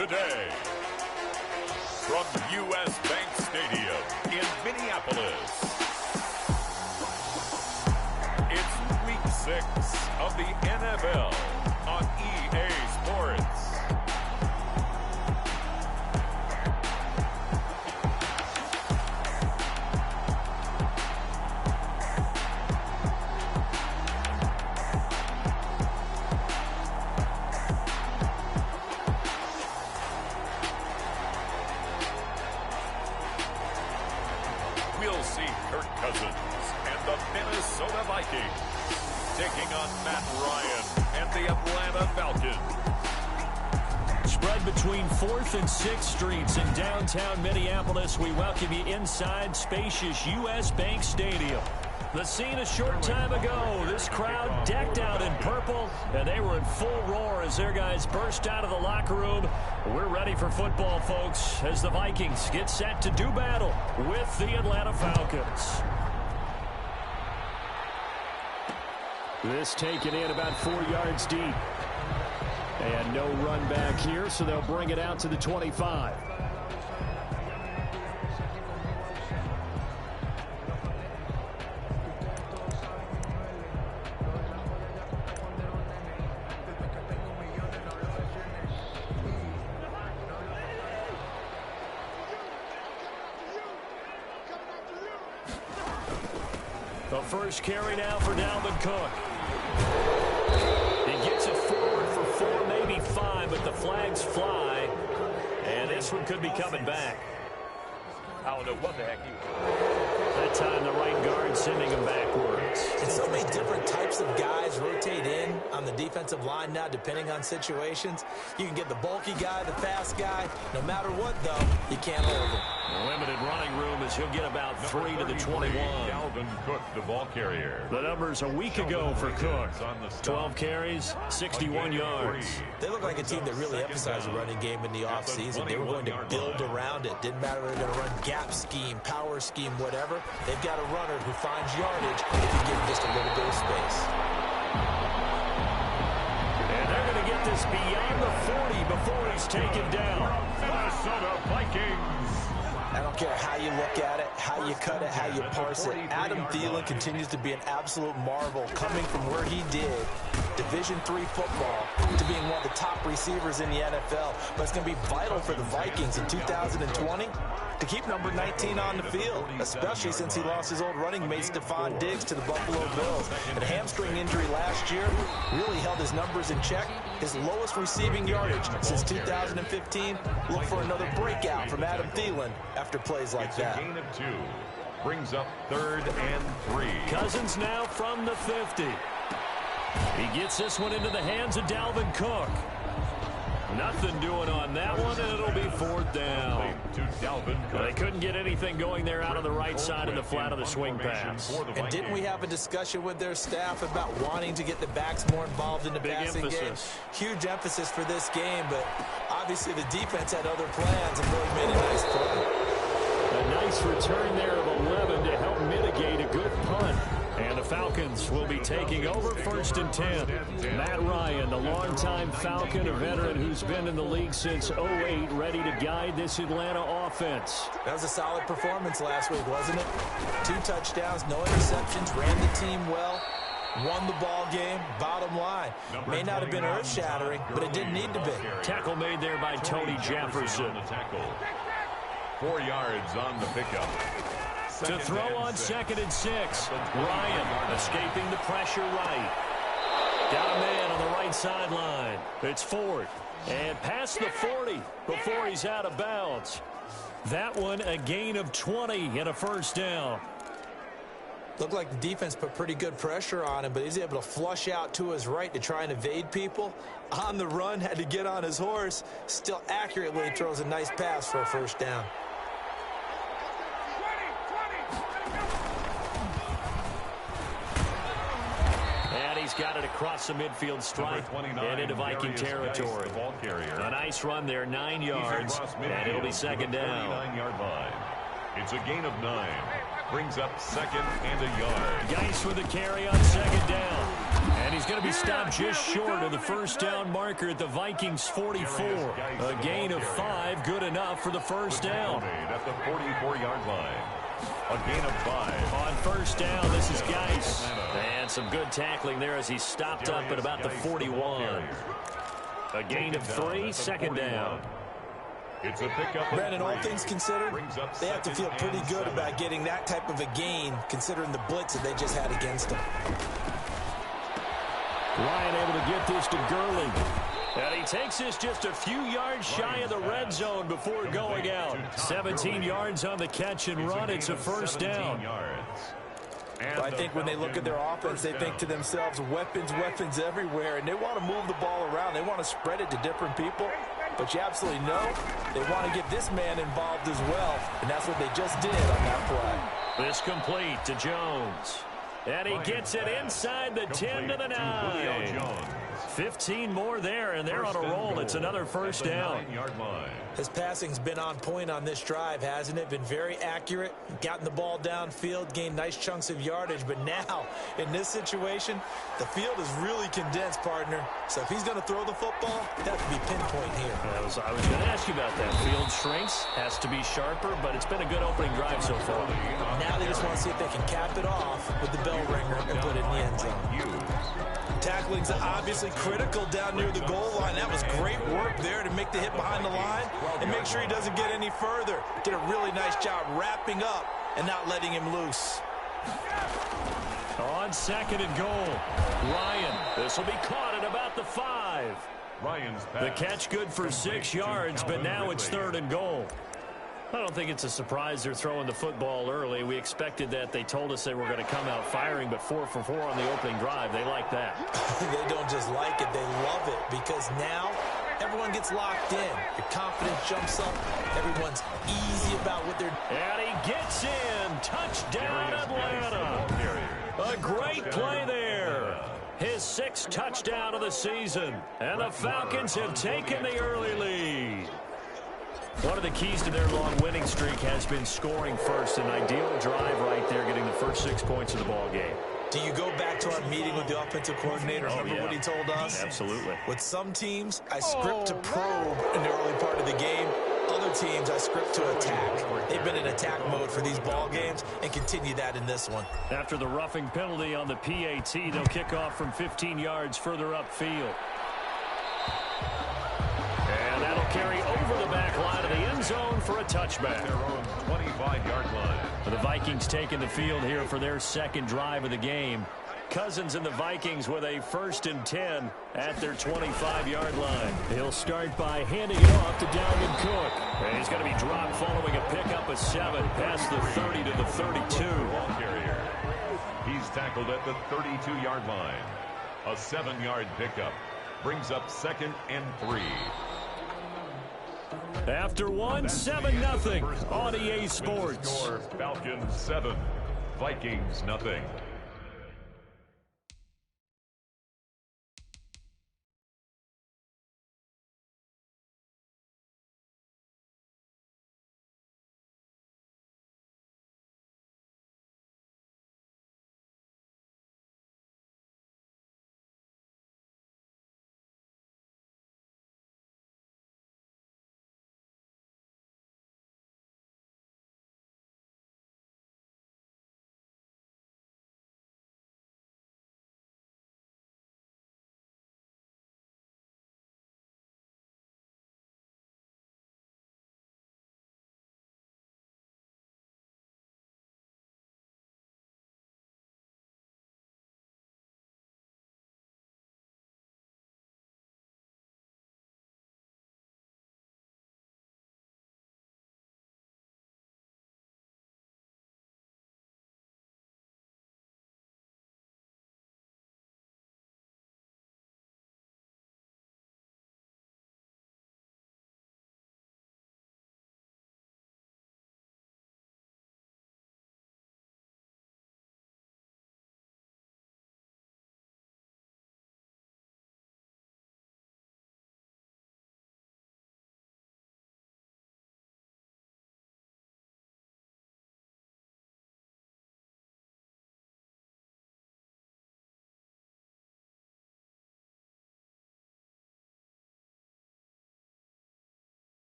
today. From U.S. Bank Stadium in Minneapolis, it's Week 6 of the NFL on EA Sports. We'll see Kirk Cousins and the Minnesota Vikings taking on Matt Ryan and the Atlanta Falcons. Spread between 4th and 6th Streets in downtown Minneapolis. We welcome you inside spacious U.S. Bank Stadium. The scene a short time ago, this crowd decked out in purple, and they were in full roar as their guys burst out of the locker room. We're ready for football, folks, as the Vikings get set to do battle with the Atlanta Falcons. This taken in about 4 yards deep. And no run back here, so they'll bring it out to the 25. The first carry now for Dalvin Cook. He gets it forward for 4, maybe 5, but the flags fly. And this one could be coming back. I don't know what the heck he was. That time the right guard sending him backwards. And so many different types of guys rotate in on the defensive line now, depending on situations. You can get the bulky guy, the fast guy. No matter what, though, you can't hold him. Limited running room as he'll get about 3 to the 21. Dalvin Cook, the ball carrier. The numbers a week ago for Cook. 12 carries, 61 yards. They look like a team that really emphasized the running game in the offseason. They were going to build around it. Didn't matter if they were going to run gap scheme, power scheme, whatever. They've got a runner who finds yardage if you give him just a little bit of space. And they're going to get this beyond the 40 before he's taken down. Minnesota Vikings. I don't care how you look at it, how you cut it, how you parse it. Adam Thielen continues to be an absolute marvel, coming from where he did, Division III football, to being one of the top receivers in the NFL. But it's going to be vital for the Vikings in 2020 to keep number 19 on the field, especially since he lost his old running mate Stephon Diggs to the Buffalo Bills. And a hamstring injury last year really held his numbers in check. His lowest receiving yardage since 2015. Look for another breakout from Adam Thielen after plays like that. Gain of 2. Brings up 3rd and 3. Cousins now from the 50. He gets this one into the hands of Dalvin Cook. Nothing doing on that one, and it'll be 4th down. They couldn't get anything going there out on the right side of the flat of the swing pass. And didn't we have a discussion with their staff about wanting to get the backs more involved in the passing game? Huge emphasis for this game, but obviously the defense had other plans and really made a nice play. A nice return there of 11 to help mitigate a good punt. And the Falcons will be taking over 1st and 10. Matt Ryan, the longtime Falcon, a veteran who's been in the league since 2008, ready to guide this Atlanta offense. That was a solid performance last week, wasn't it? 2 touchdowns, no interceptions, ran the team well, won the ball game. Bottom line, may not have been earth-shattering, but it didn't need to be. Tackle made there by Tony Jefferson. 4 yards on the pickup. To throw on 2nd and 6. Ryan escaping the pressure right. Got a man on the right sideline. It's Ford. And past the 40 before he's out of bounds. That one a gain of 20 and a 1st down. Looked like the defense put pretty good pressure on him, but he's able to flush out to his right to try and evade people. On the run, had to get on his horse. Still accurately throws a nice pass for a 1st down. He's got it across the midfield stripe and into Viking territory. A nice run there, 9 yards, and it'll be 2nd down. It's a gain of 9. Brings up 2nd and a yard. Geis with the carry on 2nd down. And he's going to be stopped just short of the first down marker at the Vikings 44. A gain of 5, good enough for the first down. At the 44-yard line. A gain of 5. On first down, this is Geis. And some good tackling there as he stopped up at about the 41. A gain of 3, second down. It's a pickup. Brandon, all things considered, they have to feel pretty good about getting that type of a gain, considering the blitz that they just had against them. Ryan able to get this to Gurley. And he takes this just a few yards shy of the red zone before going out. 17 yards on the catch and run. It's a first down. But I think when they look at their offense, they think to themselves, weapons, weapons everywhere, and they want to move the ball around. They want to spread it to different people. But you absolutely know they want to get this man involved as well, and that's what they just did on that play. This complete to Jones. And he gets it inside the 10 to the 9. 15 more there, and they're on a roll. It's another first down. His passing's been on point on this drive, hasn't it? Been very accurate, gotten the ball downfield, gained nice chunks of yardage. But now, in this situation, the field is really condensed, partner. So if he's going to throw the football, it has to be pinpoint here. I was going to ask you about that. Field shrinks, has to be sharper, but it's been a good opening drive so far. Now they just want to see if they can cap it off with the bell ringer and put it in the end zone. Tackling's obviously critical down near the goal line. That was great work there to make the hit behind the line and make sure he doesn't get any further. Did a really nice job wrapping up and not letting him loose. On second and goal, Ryan. This will be caught at about the 5. The catch good for 6 yards, but now it's third and goal. I don't think it's a surprise they're throwing the football early. We expected that. They told us they were going to come out firing, but 4 for 4 on the opening drive. They like that. They don't just like it, they love it, because now everyone gets locked in. Your confidence jumps up. Everyone's easy about what they're doing. And he gets in. Touchdown, Atlanta. A great play there. His 6th touchdown of the season. And the Falcons have taken the early lead. One of the keys to their long winning streak has been scoring first. An ideal drive right there, getting the first 6 points of the ball game. Do you go back to our meeting with the offensive coordinator? Remember what he told us? Absolutely. With some teams, I script to probe in the early part of the game. Other teams, I script to attack. They've been in attack mode for these ball games and continue that in this one. After the roughing penalty on the PAT, they'll kick off from 15 yards further upfield. And that'll carry over the back line of the end zone for a touchback. Their own 25-yard line. The Vikings taking the field here for their second drive of the game. Cousins and the Vikings with a 1st and 10 at their 25-yard line. He'll start by handing it off to Dalvin Cook. And he's going to be dropped following a pickup of 7 past the 30 to the 32. He's tackled at the 32-yard line. A 7-yard pickup brings up 2nd and 3. After 1, 7-0 on EA Sports. Falcons 7, Vikings nothing.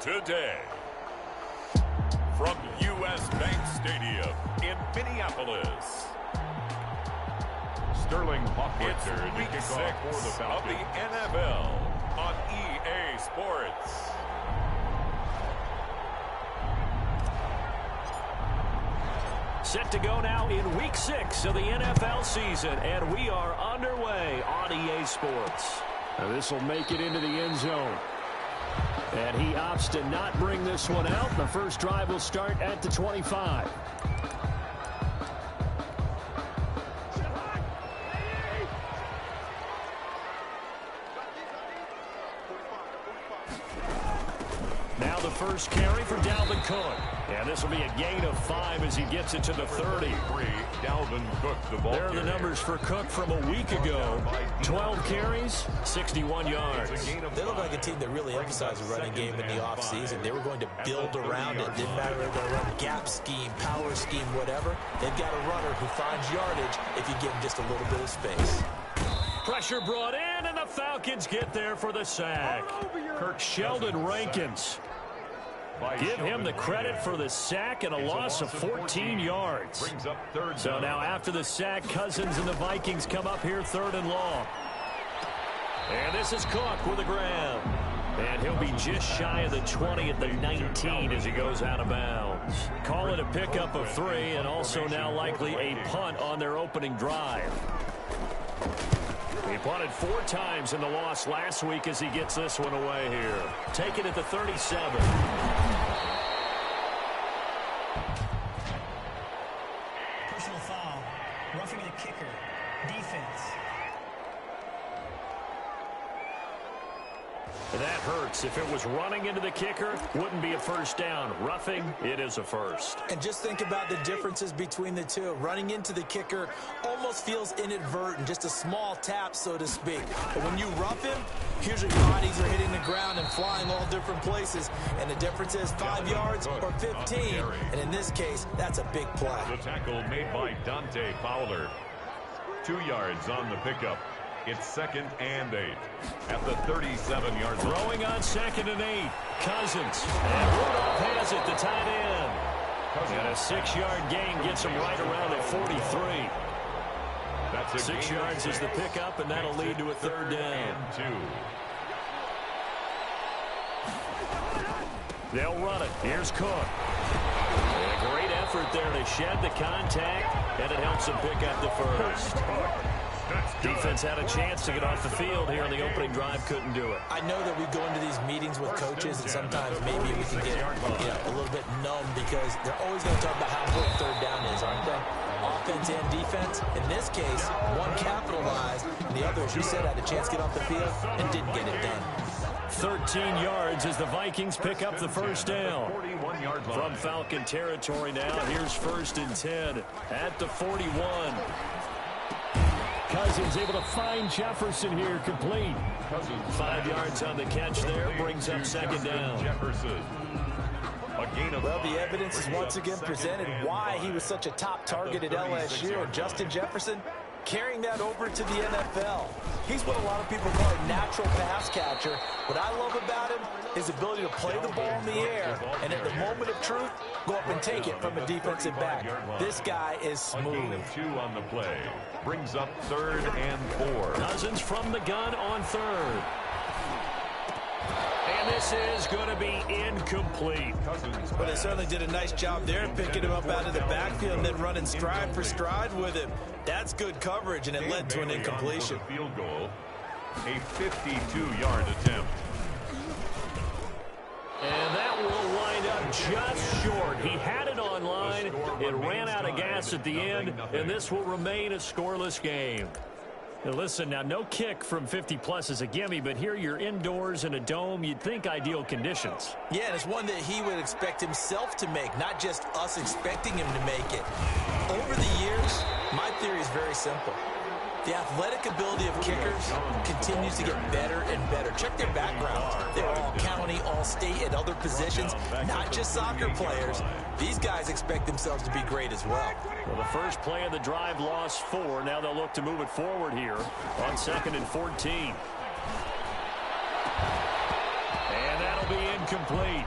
today. From U.S. Bank Stadium in Minneapolis, Sterling Hoffman it's to Week kick 6 off for the of the Falcons. NFL on EA Sports. Set to go now in Week 6 of the NFL season, and we are underway on EA Sports. Now this will make it into the end zone. And he opts to not bring this one out. The first drive will start at the 25. Now the first carry for Dalvin Cook. And this will be a gain of 5 as he gets it to the 30. Dalvin Cook, the ball. There are the numbers for Cook from a week ago. 12 carries, 61 yards. They look like a team that really emphasized the running game in the offseason. They were going to build around it. Didn't matter if they run gap scheme, power scheme, whatever. They've got a runner who finds yardage if you give him just a little bit of space. Pressure brought in, and the Falcons get there for the sack. Sheldon Rankins. Give him the credit for the sack and a loss of 14 yards. So now after the sack, Cousins and the Vikings come up here 3rd and long. And this is Cook with a grab. And he'll be just shy of the 20 at the 19 as he goes out of bounds. Call it a pickup of 3 and also now likely a punt on their opening drive. He punted 4 times in the loss last week as he gets this one away here. Take it at the 37. Personal foul. Roughing the kicker. Defense. That hurts. If it was running into the kicker, wouldn't be a first down. Roughing, it is a first. And just think about the differences between the two. Running into the kicker almost feels inadvertent, just a small tap, so to speak. But when you rough him, here's your bodies are hitting the ground and flying all different places. And the difference is 5 yards or 15. And in this case, that's a big play. The tackle made by Dante Fowler. 2 yards on the pickup. It's 2nd and 8 at the 37-yard line. Throwing on 2nd and 8. Cousins. And Rudolph has it, the tight end. And a 6-yard gain gets him right around at 43. That's a 6 yards is the pickup, and that'll lead to a 3rd down. They'll run it. Here's Cook. And a great effort there to shed the contact, and it helps him pick up the first. Defense had a chance to get off the field here on the opening drive, couldn't do it. I know that we go into these meetings with coaches, and sometimes maybe we can get a little bit numb because they're always going to talk about how important 3rd down is, aren't they? Offense and defense. In this case, one capitalized, and the other, as you said, had a chance to get off the field and didn't get it done. 13 yards as the Vikings pick up the first down. From Falcon territory now, here's 1st and 10 at the 41. Cousins able to find Jefferson here, complete. 5 yards on the catch there, brings up 2nd down. Well, the evidence is once again presented why he was such a top target at LSU. And Justin Jefferson carrying that over to the NFL. He's what a lot of people call a natural pass catcher. What I love about him is his ability to play the ball in the air, and at the moment of truth, go up and take it from a defensive back. This guy is smooth. 2 on the play. Brings up 3rd and 4. Cousins from the gun on 3rd. And this is going to be incomplete. But they certainly did a nice job there, picking him up out of the backfield and then running stride for stride with him. That's good coverage, and it led to an incompletion. Field goal, a 52-yard attempt. And that will wind up just short. He had it on line. It ran out of gas at the end, and this will remain a scoreless game. Now listen, now no kick from 50-plus is a gimme, but here you're indoors in a dome. You'd think ideal conditions. Yeah, and it's one that he would expect himself to make, not just us expecting him to make it. Over the years, my theory is very simple. The athletic ability of kickers continues to get better and better. Check their backgrounds. They're all county, all state, at other positions, not just soccer players. These guys expect themselves to be great as well. Well, the first play of the drive lost 4. Now they'll look to move it forward here on 2nd and 14. And that'll be incomplete.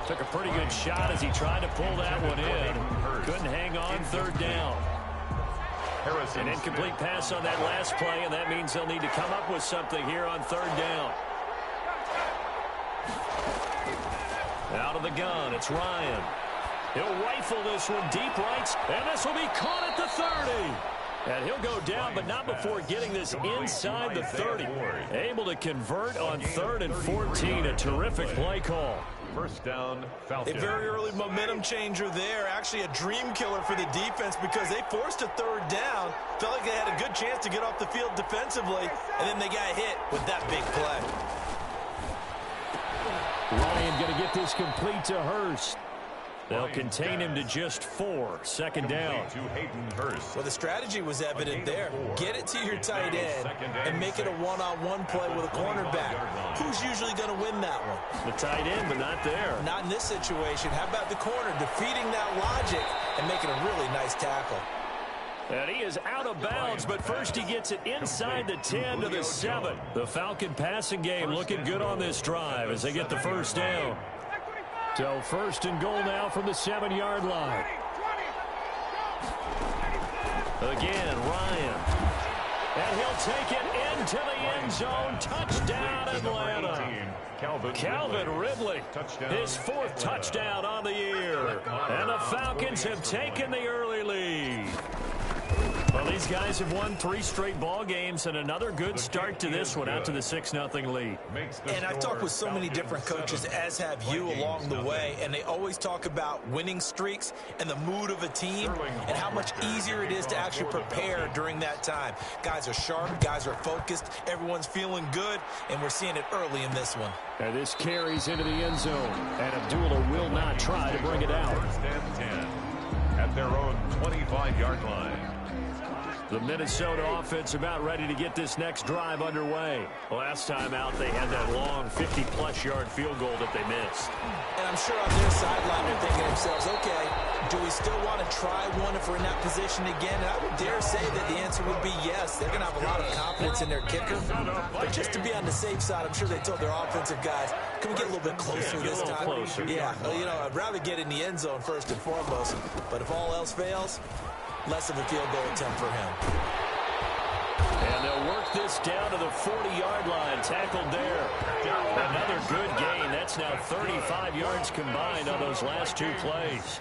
Took a pretty good shot as he tried to pull that one in. Couldn't hang on third down. An incomplete pass on that last play, and that means they'll need to come up with something here on third down. Out of the gun, it's Ryan. He'll rifle this one deep right, and this will be caught at the 30. And he'll go down, but not before getting this inside the 30. Able to convert on 3rd and 14. A terrific play call. First down, Falcons. A very early momentum changer there. Actually a dream killer for the defense because they forced a 3rd down. Felt like they had a good chance to get off the field defensively, and then they got hit with that big play. Ryan going to get this complete to Hurst. They'll contain him to just 4. Second down. Well, the strategy was evident there. Get it to your tight end and make it a one-on-one play with a cornerback. Who's usually going to win that one? The tight end, but not there. Not in this situation. How about the corner defeating that logic and making a really nice tackle? And he is out of bounds, but first he gets it inside the 10 to the 7. The Falcon passing game looking good on this drive as they get the first down. So first and goal now from the 7-yard line. Again, Ryan. And he'll take it into the end zone. Touchdown, Atlanta. Calvin Ridley, his 4th touchdown on the year. And the Falcons have taken the early lead. Well, these guys have won 3 straight ball games and another good start to this one out to the 6-0 lead. And I've talked with so many different coaches, as have you, along the way, and they always talk about winning streaks and the mood of a team and how much easier it is to actually prepare during that time. Guys are sharp, guys are focused, everyone's feeling good, and we're seeing it early in this one. And this carries into the end zone, and Abdullah will not try to bring it out. First and 10 at their own 25-yard line. The Minnesota offense about ready to get this next drive underway. Last time out, they had that long 50-plus yard field goal that they missed. And I'm sure on their sideline they're thinking to themselves, okay, do we still want to try one if we're in that position again? And I would dare say that the answer would be yes. They're going to have a lot of confidence in their kicker. But just to be on the safe side, I'm sure they told their offensive guys, can we get a little bit closer this time? Yeah, well, you know, I'd rather get in the end zone first and foremost. But if all else fails, less of a field goal attempt for him. And they'll work this down to the 40-yard line. Tackled there. Another good gain. That's now 35 yards combined on those last 2 plays.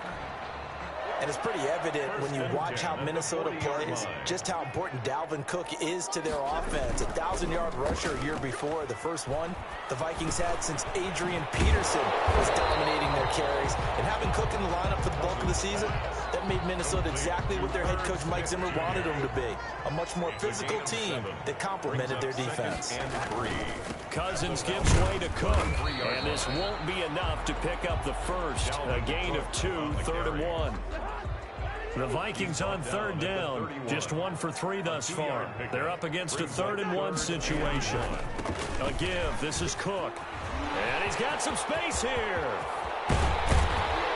And it's pretty evident when you watch how Minnesota plays, just how important Dalvin Cook is to their offense. A 1,000-yard rusher a year before, the first one the Vikings had since Adrian Peterson was dominating their carries. And having Cook in the lineup for the bulk of the season, that made Minnesota exactly what their head coach Mike Zimmer wanted them to be. A much more physical team that complemented their defense. Cousins gives way to Cook. And this won't be enough to pick up the first. A gain of 2, 3rd and 1. The Vikings on 3rd down, just 1 for 3 thus far. They're up against a 3rd and 1 situation. A give, this is Cook. And he's got some space here.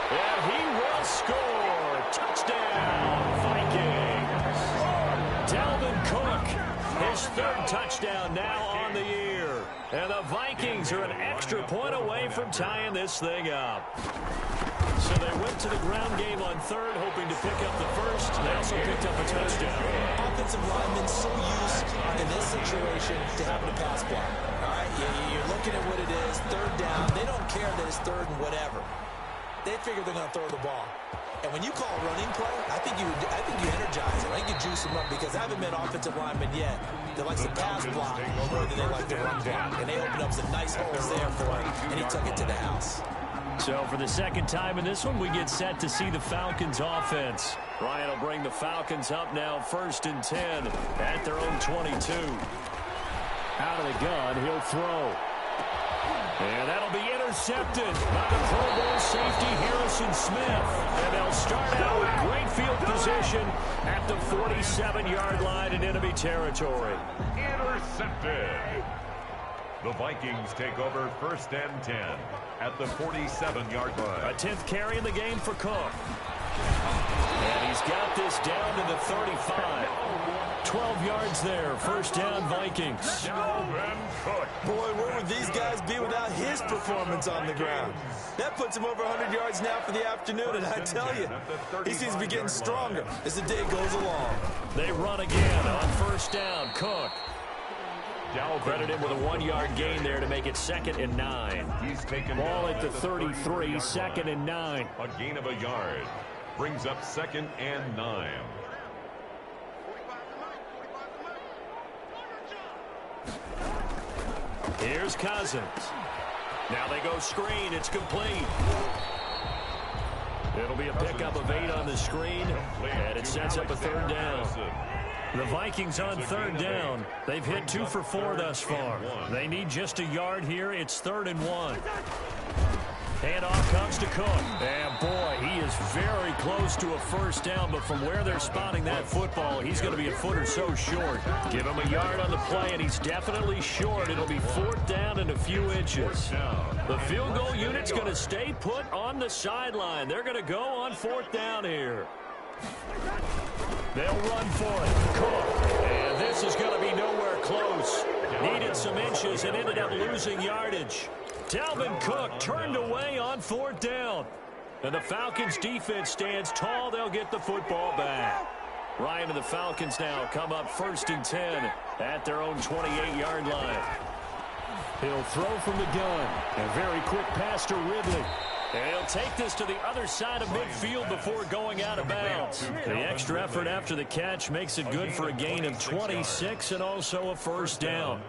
And he will score. Touchdown, Vikings. Dalvin Cook, his 3rd touchdown now on the year. And the Vikings are an extra point away from tying this thing up. So they went to the ground game on 3rd, hoping to pick up the first. They also picked up a touchdown. Offensive linemen so used in this situation to having a pass block. All right, you're looking at what it is, 3rd down. They don't care that it's 3rd and whatever. They figure they're going to throw the ball. And when you call a running play, I think you energize them. I think you juice them up because I haven't met offensive linemen yet that likes to pass block more than they like to run block. And they opened up some nice holes there for him, and he took it to the house. So for the second time in this one, we get set to see the Falcons offense. Ryan will bring the Falcons up now 1st and 10 at their own 22. Out of the gun, he'll throw. And that'll be intercepted by the Pro Bowl safety Harrison Smith. And they'll start out with great field position at the 47-yard line in enemy territory. Intercepted. The Vikings take over 1st and 10 at the 47-yard line. A 10th carry in the game for Cook. And he's got this down to the 35. 12 yards there. First down, Vikings. Dalvin Cook. Boy, where would these guys be without his performance on the ground? That puts him over 100 yards now for the afternoon, and I tell you, he seems to be getting stronger as the day goes along. They run again on first down. Cook. Credit him with a 1-yard gain there to make it 2nd and 9. He's taken ball at the 33, 2nd and 9. A gain of a yard. Brings up 2nd and 9. Here's Cousins. Now they go screen. It's complete. It'll be a pickup of 8 on the screen, and it sets up a 3rd down. The Vikings on 3rd down. They've hit 2 for 4 thus far. They need just a yard here. It's 3rd and 1. Handoff comes to Cook. And boy, he is very close to a first down, but from where they're spotting that football, he's going to be a foot or so short. Give him a yard on the play, and he's definitely short. It'll be 4th down and a few inches. The field goal unit's going to stay put on the sideline. They're going to go on 4th down here. They'll run for it. Cook. And this is going to be nowhere close. Needed some inches and ended up losing yardage. Dalvin Cook turned away on 4th down. And the Falcons defense stands tall. They'll get the football back. Ryan and the Falcons now come up 1st and 10 at their own 28-yard line. He'll throw from the gun. A very quick pass to Ridley. And he'll take this to the other side of midfield before going out of bounds. The extra effort after the catch makes it good for a gain of 26 and also a first down.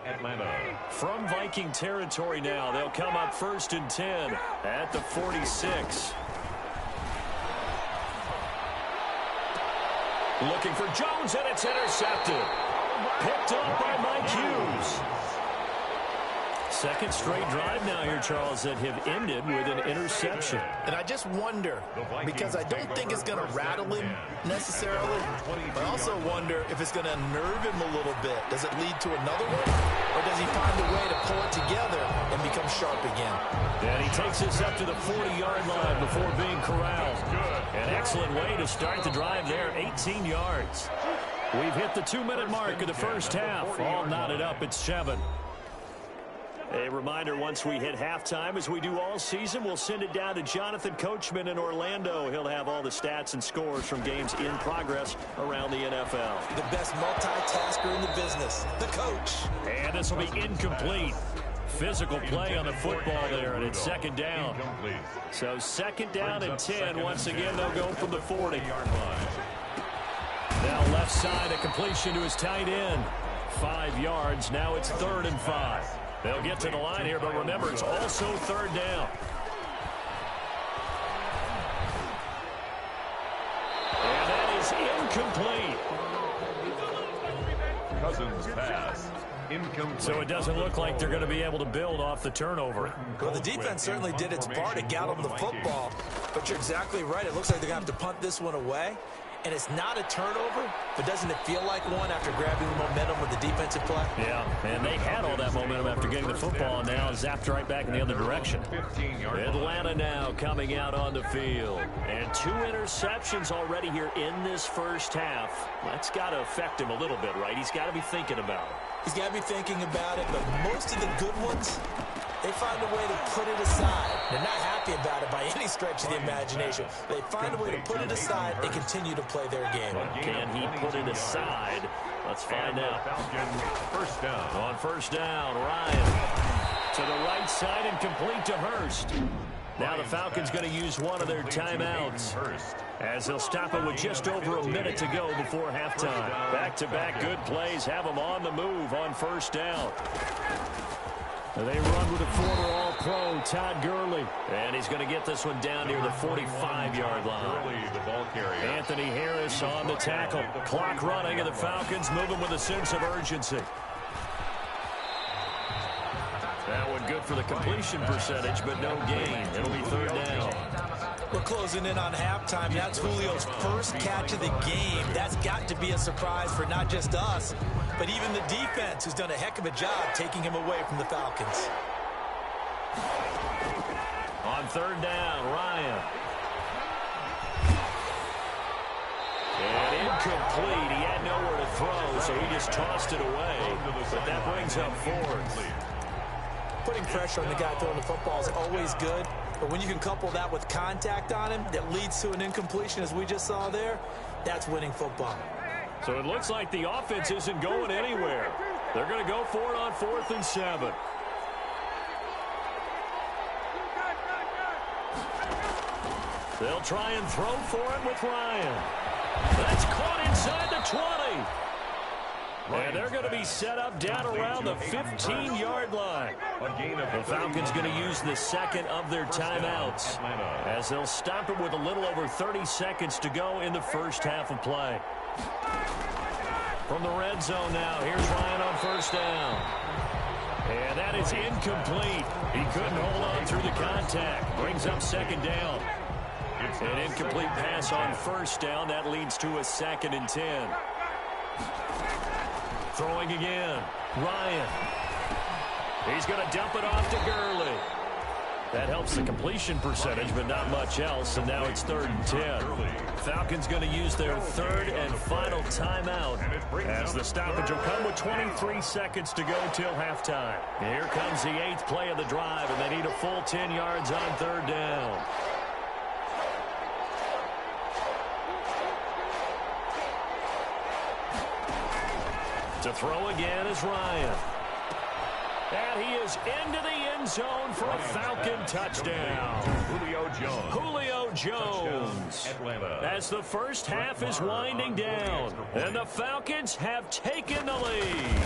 From Viking territory now, they'll come up 1st and 10 at the 46. Looking for Jones, and it's intercepted. Picked up by Mike Hughes. 2nd straight drive now here, Charles, that have ended with an interception. And I just wonder, because I don't think it's going to rattle him necessarily, but I also wonder if it's going to unnerve him a little bit. Does it lead to another one, or does he find a way to pull it together and become sharp again? And he takes this up to the 40-yard line before being corralled. An excellent way to start the drive there, 18 yards. We've hit the 2-minute mark of the first half. All knotted up at 7. A reminder, once we hit halftime, as we do all season, we'll send it down to Jonathan Coachman in Orlando. He'll have all the stats and scores from games in progress around the NFL. The best multitasker in the business, the coach. And this will be incomplete. Physical play on the football there, and it's 2nd down. So 2nd down and 10. Once again, they'll go from the 40-yard line. Now left side, a completion to his tight end. 5 yards. Now it's 3rd and 5. They'll get to the line here, but remember, it's also 3rd down. And that is incomplete. Cousins pass. Incomplete. So it doesn't look like they're going to be able to build off the turnover. Well, the defense certainly did its part to gallop the football, but you're exactly right. It looks like they're going to have to punt this one away. And it's not a turnover, but doesn't it feel like one after grabbing the momentum with the defensive play? Yeah, and they had all that momentum after getting the football, and now zapped right back in the other direction. Atlanta now coming out on the field. And 2 interceptions already here in this first half. That's got to affect him a little bit, right? He's got to be thinking about it. He's got to be thinking about it, but most of the good ones, they find a way to put it aside. They're not happy about it by any stretch of the imagination. They find a way to put it aside and continue to play their game. Can he put it aside? Let's find out. First down. On first down, Ryan to the right side and complete to Hurst. Now the Falcons going to use one of their timeouts as they'll stop it with just over a minute to go before halftime. Back-to-back good plays have them on the move on first down. They run with a former All-Pro, Todd Gurley. And he's going to get this one down near the 45-yard line. The ball carrier. Anthony Harris on the tackle. Clock running, and the Falcons moving with a sense of urgency. That one good for the completion percentage, but no gain. It'll be 3rd down. We're closing in on halftime. That's Julio's first catch of the game. That's got to be a surprise for not just us, but even the defense, who's done a heck of a job taking him away from the Falcons. On 3rd down, Ryan. And incomplete. He had nowhere to throw, so he just tossed it away. But that brings up fourth. Putting pressure on the guy throwing the football is always good, but when you can couple that with contact on him that leads to an incompletion, as we just saw there, that's winning football. So it looks like the offense isn't going anywhere. They're going to go for it on 4th and 7. They'll try and throw for it with Ryan. That's caught inside the 20. And they're going to be set up down around the 15-yard line. The Falcons going to use the second of their timeouts as they'll stop it with a little over 30 seconds to go in the first half of play. From the red zone now, here's Ryan on first down. And that is incomplete. He couldn't hold on through the contact. Brings up second down. An incomplete pass on first down. That leads to a 2nd and 10. Throwing again. Ryan. He's going to dump it off to Gurley. That helps the completion percentage, but not much else. And now it's 3rd and 10. Falcons going to use their 3rd and final timeout as the stoppage will come with 23 seconds to go till halftime. Here comes the 8th play of the drive, and they need a full 10 yards on 3rd down. To throw again is Ryan. And he is into the end zone for a Falcon touchdown. Julio Jones. As the first half is winding down, and the Falcons have taken the lead.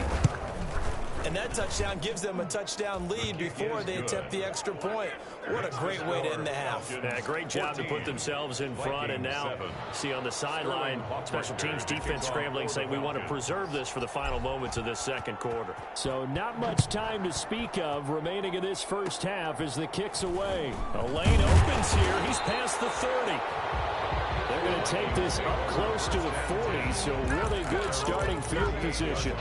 And that touchdown gives them a touchdown lead before they attempt the extra point. What a great way to end the half. Yeah, great job to put themselves in front. And now, see on the sideline, special teams defense scrambling, saying we want to preserve this for the final moments of this second quarter. So not much time to speak of remaining in this first half as the kick's away. A lane opens here. He's past the 30. They're going to take this up close to the 40, so really good starting field position.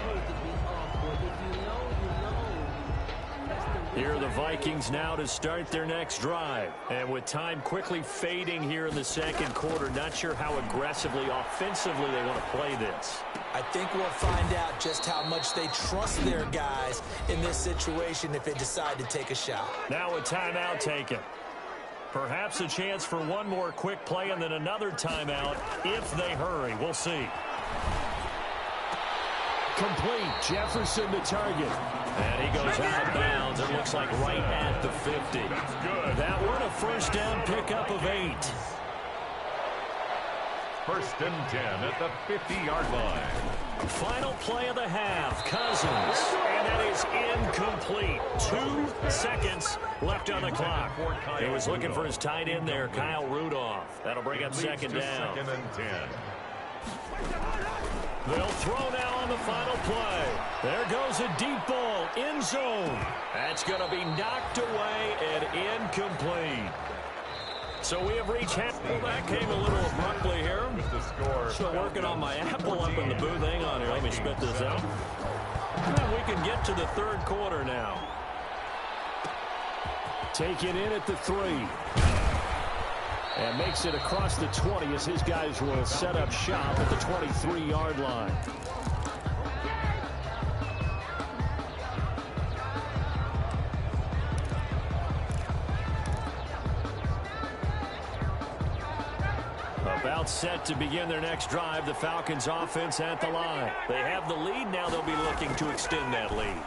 Here are the Vikings now to start their next drive. And with time quickly fading here in the second quarter, not sure how aggressively, offensively they want to play this. I think we'll find out just how much they trust their guys in this situation if they decide to take a shot. Now a timeout taken. Perhaps a chance for one more quick play and then another timeout if they hurry. We'll see. Complete. Jefferson the target. And he goes out of bounds. It looks like right at the 50. That one a first down pickup of 8. 1st and 10 at the 50-yard line. Final play of the half. Cousins. And that is incomplete. 2 seconds left on the clock. He was looking for his tight end there, Kyle Rudolph. That'll bring up second down. 2nd and 10. They'll throw now on the final play. There goes a deep ball, end zone. That's going to be knocked away and incomplete. So we have reached half. Well, that came a little abruptly here. Still working on my apple up in the booth. Hang on here. Let me spit this out. And we can get to the 3rd quarter now. Taken in at the 3. And makes it across the 20 as his guys will set up shop at the 23-yard line. About set to begin their next drive, the Falcons offense at the line. They have the lead now. They'll be looking to extend that lead.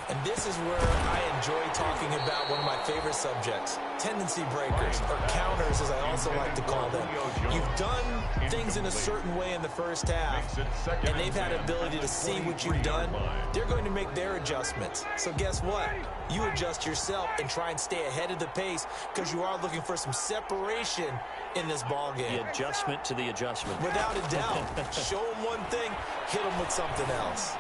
And this is where I enjoy talking about one of my favorite subjects, tendency breakers, or counters as I also like to call them. You've done things in a certain way in the first half, and they've had ability to see what you've done. They're going to make their adjustments. So guess what? You adjust yourself and try and stay ahead of the pace because you are looking for some separation in this ball game. The adjustment to the adjustment. Without a doubt. Show them one thing, hit them with something else.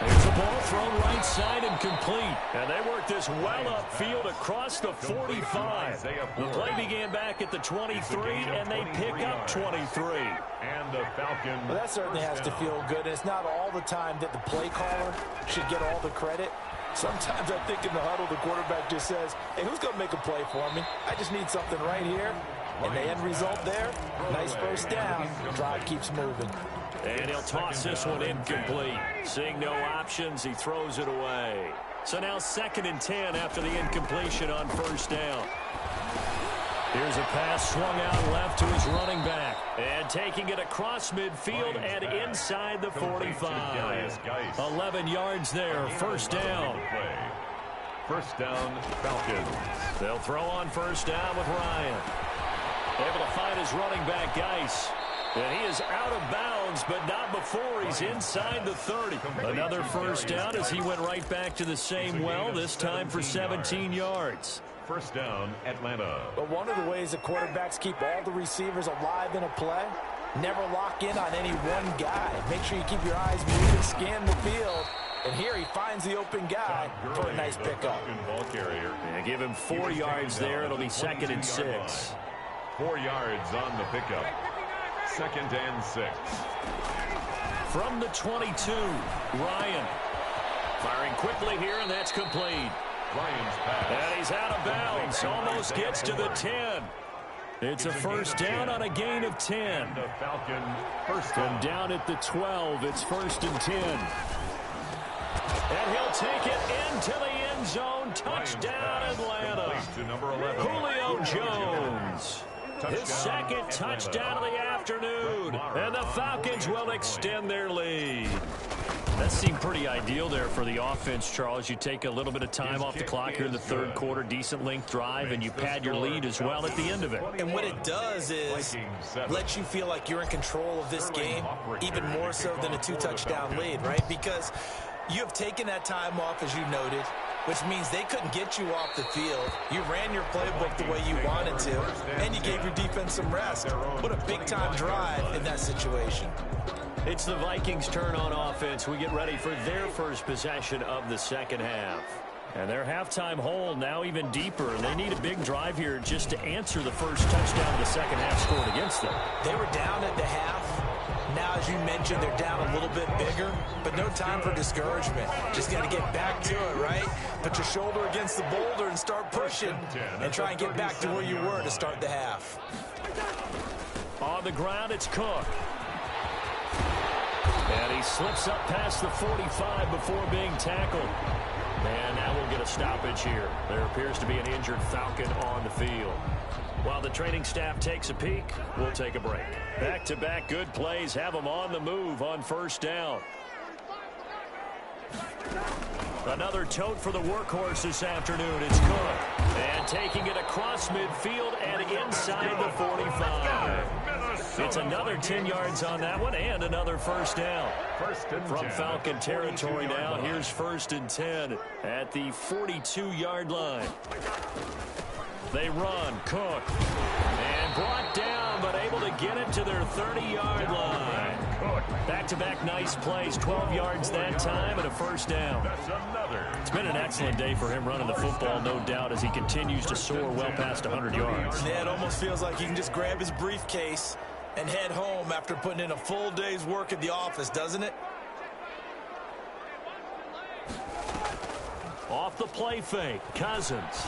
There's a ball thrown right side and complete. And they work this well upfield across the 45. The play began back at the 23, and they pick up 23. And the Falcons. Well, that certainly has to feel good. It's not all the time that the play caller should get all the credit. Sometimes I think in the huddle, the quarterback just says, hey, who's going to make a play for me? I just need something right here. And the end result there, nice first down. Drive keeps moving. And he'll toss this one incomplete. Seeing no options, he throws it away. So now 2nd and 10 after the incompletion on first down. Here's a pass swung out left to his running back. And taking it across midfield and inside the 45. 11 yards there, first down. First down, Falcons. They'll throw on first down with Ryan. Able to find his running back, Geis. And he is out of bounds, but not before he's inside the 30. Another first down as he went right back to the same well, this time for 17 yards. First down, Atlanta. But one of the ways the quarterbacks keep all the receivers alive in a play, never lock in on any one guy. Make sure you keep your eyes moving, scan the field. And here he finds the open guy for a nice pickup. Ball carrier. And give him 4 yards there. It'll be 2nd and 6. 4 yards on the pickup. 2nd and 6. From the 22, Ryan. Firing quickly here, and that's complete. Ryan's pass. And he's out of bounds. Almost gets to the 10. It's a first down on a gain of 10. The Falcon first And down at the 12, it's 1st and 10. And he'll take it into the end zone. Touchdown, Atlanta. To number 11. Julio Jones. His 2nd touchdown of the afternoon. And the Falcons will extend their lead. That seemed pretty ideal there for the offense, Charles. You take a little bit of time off the clock here in the 3rd quarter, decent length drive, and you pad your lead as well at the end of it. And what it does is let you feel like you're in control of this game, even more so than a 2-touchdown lead, right? Because you have taken that time off, as you noted, which means they couldn't get you off the field. You ran your playbook the way you wanted to, and you gave your defense some rest. What a big-time drive in that situation. It's the Vikings' turn on offense. We get ready for their first possession of the 2nd half. And their halftime hole now even deeper. They need a big drive here just to answer the first touchdown of the 2nd half scored against them. They were down at the half. Now, as you mentioned, they're down a little bit bigger, but no time for discouragement. Just got to get back to it, right? Put your shoulder against the boulder and start pushing and try and get back to where you were to start the half. On the ground, it's Cook. And he slips up past the 45 before being tackled. And now we'll get a stoppage here. There appears to be an injured Falcon on the field. While the training staff takes a peek, we'll take a break. Back-to-back good plays have them on the move on first down. Another tote for the workhorse this afternoon. It's Cook. And taking it across midfield and inside the 45. It's another 10 yards on that one and another first down. From Falcon territory now, here's 1st and 10 at the 42-yard line. They run, Cook, and brought down, but able to get it to their 30-yard line. Back-to-back nice plays, 12 yards that time, and a first down. It's been an excellent day for him running the football, no doubt, as he continues to soar well past 100 yards. Yeah, it almost feels like he can just grab his briefcase and head home after putting in a full day's work at the office, doesn't it? Off the play fake, Cousins.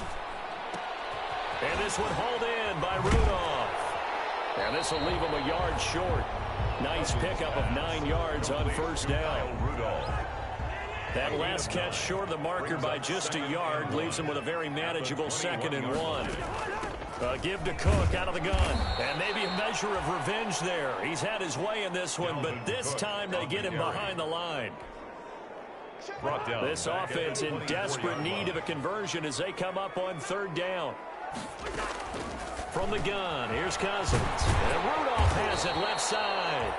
And this one hauled in by Rudolph. And this will leave him a yard short. Nice pickup of 9 yards on first down. That last catch short of the marker by just a yard leaves him with a very manageable 2nd and 1. Give to Cook out of the gun. And maybe a measure of revenge there. He's had his way in this one, but this time they get him behind the line. This offense in desperate need of a conversion as they come up on 3rd down. From the gun, here's Cousins. And Rudolph has it left side.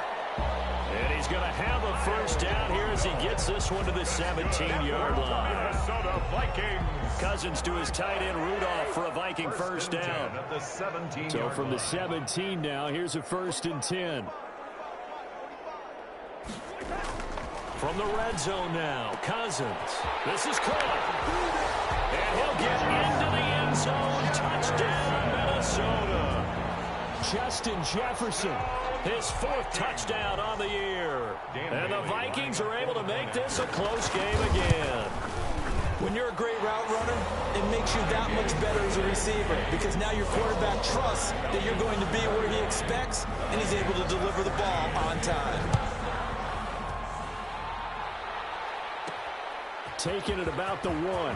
And he's going to have a first down here as he gets this one to the 17-yard line. Minnesota Vikings. Cousins to his tight end Rudolph for a Viking first down. So from the 17 now, here's a 1st and 10. From the red zone now, Cousins. This is caught. And he'll get into the end zone. Touchdown, Minnesota. Justin Jefferson, his 4th touchdown on the year. And the Vikings are able to make this a close game again. When you're a great route runner, it makes you that much better as a receiver because now your quarterback trusts that you're going to be where he expects, and he's able to deliver the ball on time. Taking it about the 1.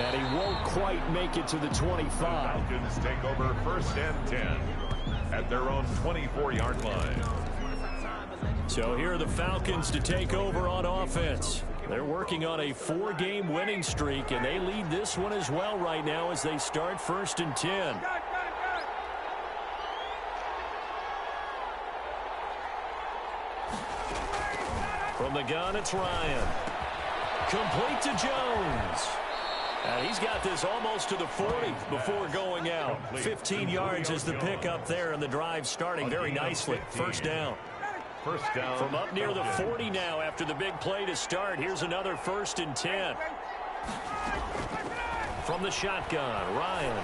And he won't quite make it to the 25. The Falcons take over 1st and 10 at their own 24-yard line. So here are the Falcons to take over on offense. They're working on a 4-game winning streak, and they lead this one as well right now as they start 1st and 10. From the gun, it's Ryan. Complete to Jones. And he's got this almost to the 40 before going out. 15 yards is the pickup there, and the drive starting very nicely. 1st down. First down. From up near the 40 now after the big play to start. Here's another 1st and 10. From the shotgun, Ryan.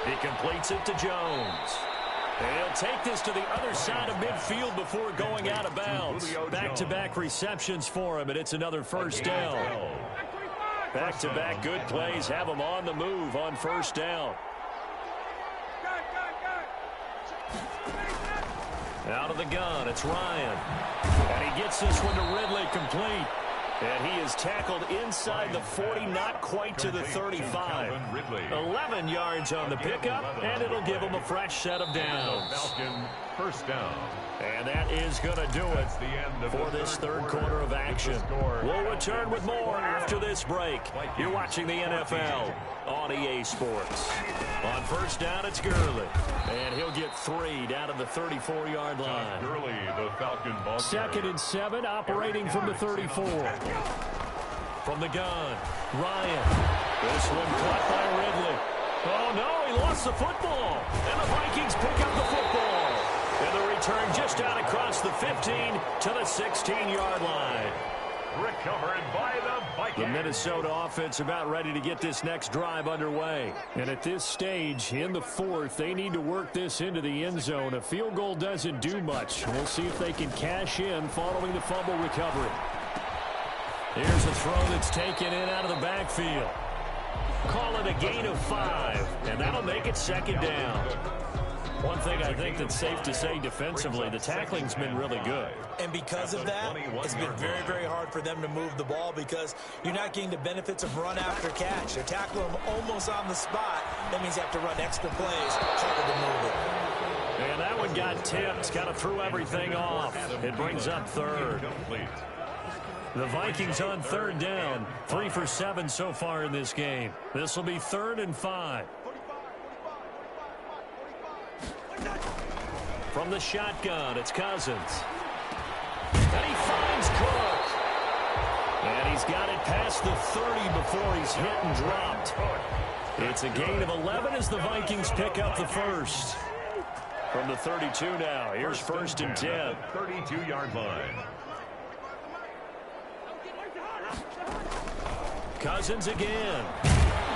He completes it to Jones. And he'll take this to the other side of midfield before going out of bounds. Back-to-back receptions for him, and it's another 1st down. Back-to-back good plays have him on the move on 1st down. Out of the gun, it's Ryan. And he gets this one to Ridley complete. And he is tackled inside the 40, not quite to the 35. 11 yards on the pickup, and it'll give him a fresh set of downs. Falcon, 1st down. And that is going to do it for this 3rd quarter of action. We'll return with more after this break. You're watching the NFL on EA Sports. On 1st down, it's Gurley. And he'll get 3 down to the 34-yard line. Gurley, the Falcon ball. 2nd and 7, operating from the 34. From the gun, Ryan. This one caught by Ridley. Oh, no, he lost the football. And the Vikings pick up the football. And the return just out across the 15 to the 16-yard line. Recovered by the Vikings. The Minnesota offense about ready to get this next drive underway. And at this stage, in the 4th, they need to work this into the end zone. A field goal doesn't do much. We'll see if they can cash in following the fumble recovery. Here's a throw that's taken in out of the backfield. Call it a gain of 5, and that'll make it 2nd down. One thing I think that's safe to say defensively, the tackling's been really good. And because of that, it's been very, very hard for them to move the ball because you're not getting the benefits of run after catch. They're tackling them almost on the spot. That means you have to run extra plays, harder to move it. And that one got tipped, kind of threw everything off. It brings up 3rd. The Vikings on 3rd down, 3 for 7 so far in this game. This will be 3rd and 5. From the shotgun, it's Cousins. And he finds Cook. And he's got it past the 30 before he's hit and dropped. It's a gain of 11 as the Vikings pick up the 1st. From the 32 now, here's 1st and 10. 32-yard line. Cousins again.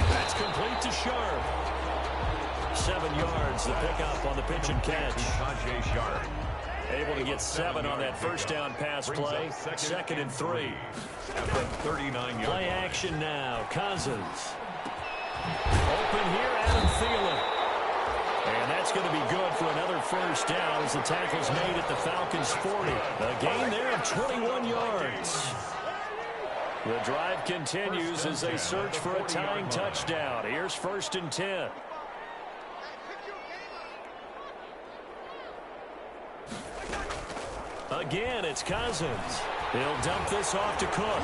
That's complete to Sharp. 7 yards, the pickup on the pitch and catch. Able to get 7 on that 1st down pass play. 2nd and 3. At the 39-yard play action now. Cousins. Open here, Adam Thielen. And that's going to be good for another 1st down as the tackle's made at the Falcons' 40. A gain there of 21 yards. The drive continues as they search for a tying touchdown. Here's 1st and 10. Again, it's Cousins. He'll dump this off to Cook.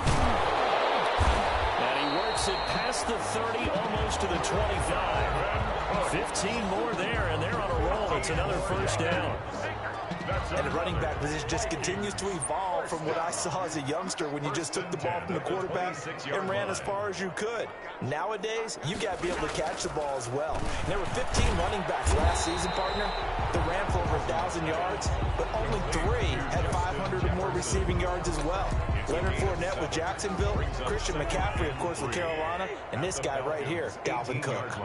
And he works it past the 30, almost to the 25. 15 more there, and they're on a roll. It's another 1st down. And the running back position just continues to evolve from what I saw as a youngster when you just took the ball from the quarterback and ran as far as you could. Nowadays, you got to be able to catch the ball as well. And there were 15 running backs last season, partner, that ran for over 1,000 yards, but only 3 had 500 or more receiving yards as well. Leonard Fournette with Jacksonville, Christian McCaffrey, of course, with Carolina, and this guy right here, Dalvin Cook.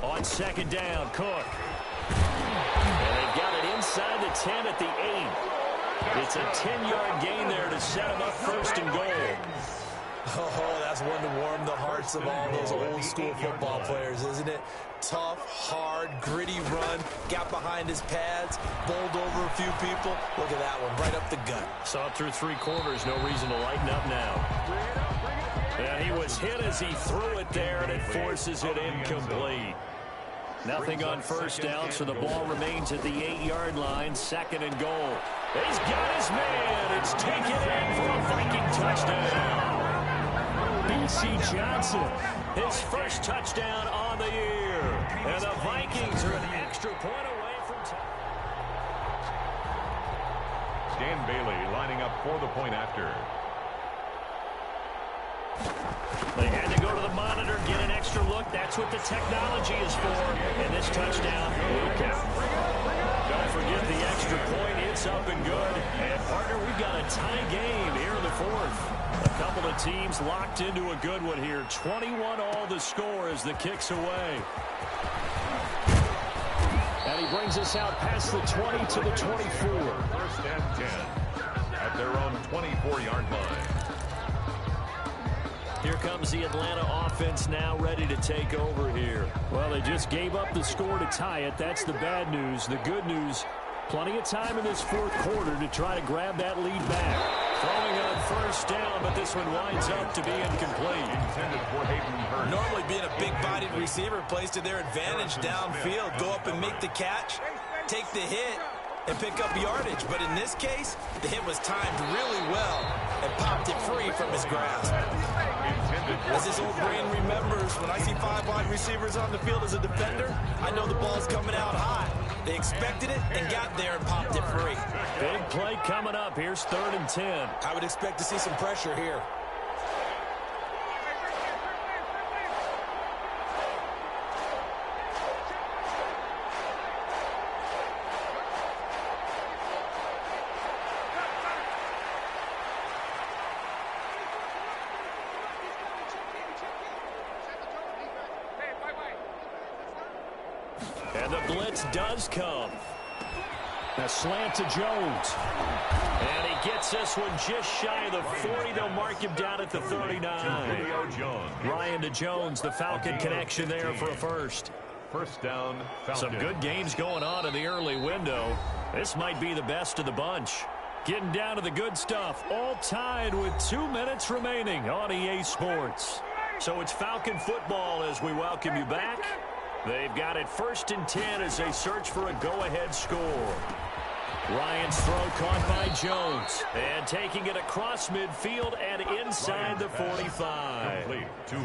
On 2nd down, Cook. And they've got it inside the 10 at the 8. It's a 10-yard gain there to set him up first and goal. Oh, that's one to warm the hearts of all those old-school football players, isn't it? Tough, hard, gritty run, got behind his pads, bowled over a few people. Look at that one, right up the gut. Saw it through 3 quarters, no reason to lighten up now. And he was hit as he threw it there, and it forces it incomplete. Nothing on first down, so the ball remains at the 8-yard line, 2nd and goal. He's got his man. It's taken in for a Viking touchdown. B.C. Johnson, his first touchdown on the year. And the Vikings are an extra point away from time. Dan Bailey lining up for the point after. They had to go to the monitor, get an extra look. That's what the technology is for. And this touchdown will count. Don't forget the extra point. It's up and good. And, partner, we've got a tie game here in the 4th. A couple of teams locked into a good one here. 21 all the score as the kick's away. And he brings us out past the 20 to the 24. 1st and 10 at their own 24-yard line. Here comes the Atlanta offense now ready to take over here. Well, they just gave up the score to tie it. That's the bad news. The good news, plenty of time in this 4th quarter to try to grab that lead back. Throwing on first down, but this one winds up to be incomplete. Intended for Hayden Hurst. Normally being a big-bodied receiver plays to their advantage downfield. Go up and make the catch, take the hit, and pick up yardage. But in this case, the hit was timed really well and popped it free from his grasp. As his old brain remembers, when I see 5 wide receivers on the field as a defender, I know the ball's coming out hot. They expected it and got there and popped it free. Big play coming up. Here's 3rd and 10. I would expect to see some pressure here. And the blitz does come. A slant to Jones. And he gets this one just shy of the 40. They'll mark him down at the 39. Ryan to Jones, the Falcon connection there for a first. First down, Falcon. Some good games going on in the early window. This might be the best of the bunch. Getting down to the good stuff. All tied with 2 minutes remaining on EA Sports. So it's Falcon football as we welcome you back. They've got it 1st and 10 as they search for a go-ahead score. Ryan's throw caught by Jones. And taking it across midfield and inside the 45.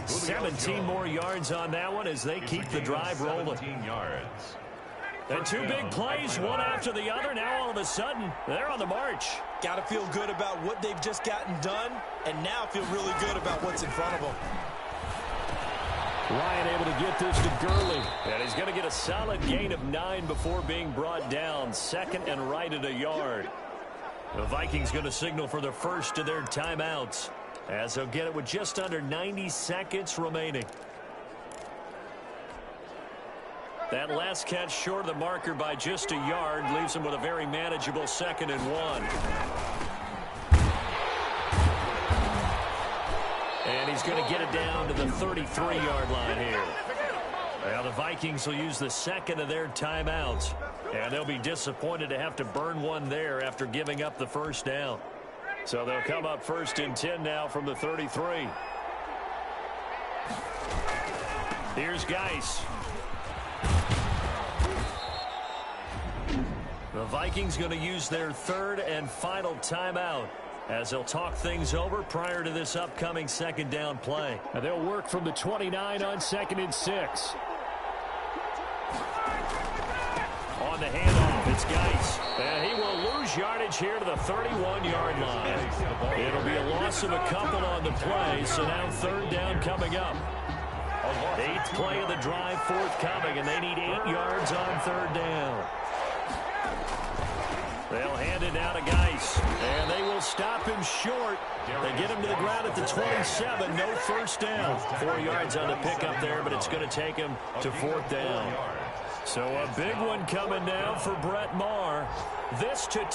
17 more yards on that one as they keep the drive rolling. 17 yards. And 2 big plays, one after the other. Now all of a sudden, they're on the march. Got to feel good about what they've just gotten done, and now feel really good about what's in front of them. Ryan able to get this to Gurley. And he's going to get a solid gain of 9 before being brought down. 2nd and right at a yard. The Vikings going to signal for the first of their timeouts, as they'll get it with just under 90 seconds remaining. That last catch short of the marker by just a yard leaves him with a very manageable 2nd and 1. And he's going to get it down to the 33-yard line here. Now the Vikings will use the 2nd of their timeouts. And they'll be disappointed to have to burn one there after giving up the first down. So they'll come up 1st and 10 now from the 33. Here's Geis. The Vikings going to use their 3rd and final timeout, as they'll talk things over prior to this upcoming 2nd down play. And they'll work from the 29 on 2nd and 6. On the handoff, it's Geis. And he will lose yardage here to the 31-yard line. It'll be a loss of a couple on the play, so now 3rd down coming up. 8th play of the drive forthcoming, and they need 8 yards on 3rd down. They'll hand it down to Geis, and they will stop him short. They get him to the ground at the 27. No first down. 4 yards on the pickup there, but it's going to take him to 4th down. So a big one coming now for Brett Maher. This to